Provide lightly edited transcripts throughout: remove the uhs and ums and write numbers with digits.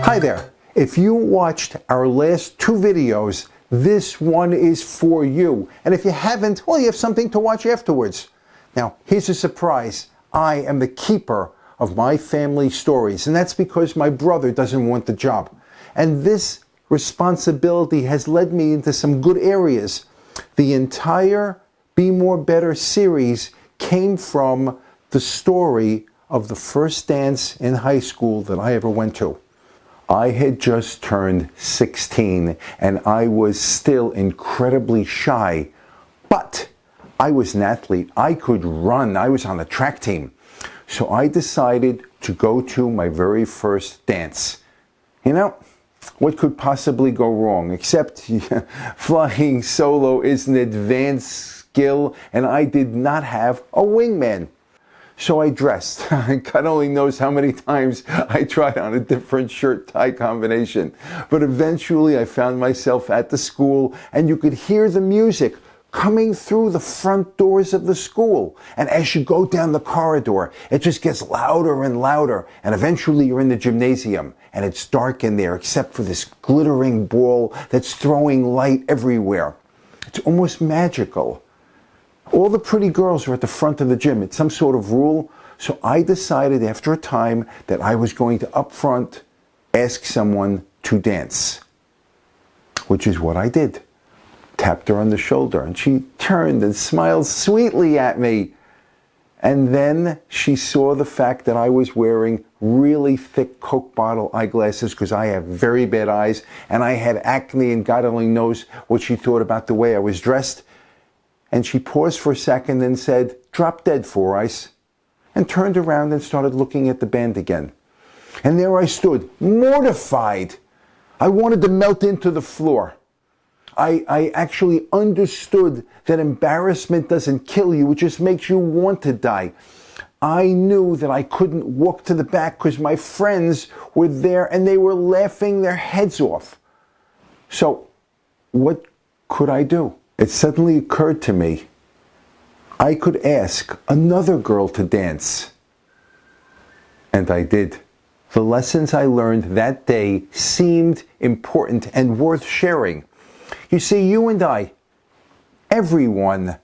Hi there. If you watched our last two videos, this one is for you. And if you haven't, well, you have something to watch afterwards. Now, here's a surprise. I am the keeper of my family stories, and that's because my brother doesn't want the job. And this responsibility has led me into some good areas. The entire Be More Better series came from the story of the first dance in high school that I ever went to. I had just turned 16 and I was still incredibly shy, but I was an athlete. I could run. I was on the track team. So I decided to go to my very first dance. You know, what could possibly go wrong? Except flying solo is an advanced skill and I did not have a wingman. So I dressed. God only knows how many times I tried on a different shirt-tie combination. But eventually I found myself at the school and you could hear the music coming through the front doors of the school. And as you go down the corridor, it just gets louder and louder. And eventually you're in the gymnasium and it's dark in there except for this glittering ball that's throwing light everywhere. It's almost magical. All the pretty girls are at the front of the gym. It's some sort of rule. So I decided after a time that I was going to up front ask someone to dance, which is what I did. Tapped her on the shoulder and she turned and smiled sweetly at me. And then she saw the fact that I was wearing really thick Coke bottle eyeglasses because I have very bad eyes and I had acne and God only knows what she thought about the way I was dressed. And she paused for a second and said, "Drop dead, Four Ice," and turned around and started looking at the band again. And there I stood, mortified. I wanted to melt into the floor. I actually understood that embarrassment doesn't kill you, it just makes you want to die. I knew that I couldn't walk to the back because my friends were there and they were laughing their heads off. So what could I do? It suddenly occurred to me, I could ask another girl to dance. And I did. The lessons I learned that day seemed important and worth sharing. You see, you and I, everyone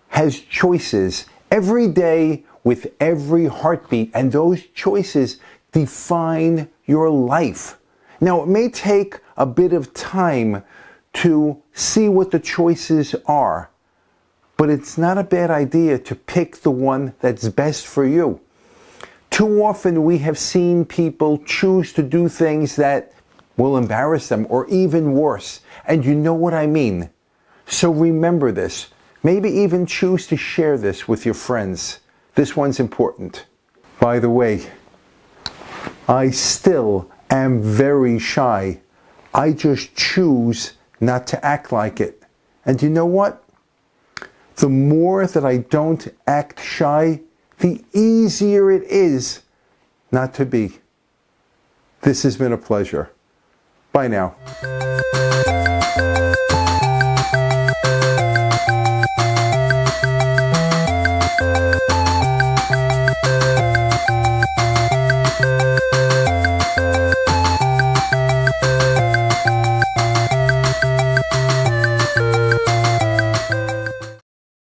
has choices every day with every heartbeat, and those choices define your life. Now, it may take a bit of time to see what the choices are, but it's not a bad idea to pick the one that's best for you. Too often we have seen people choose to do things that will embarrass them, or even worse, and you know what I mean. So remember this. Maybe even choose to share this with your friends. This one's important. By the way, I still am very shy. I just choose not to act like it. And you know what? The more that I don't act shy, the easier it is not to be. This has been a pleasure. Bye now.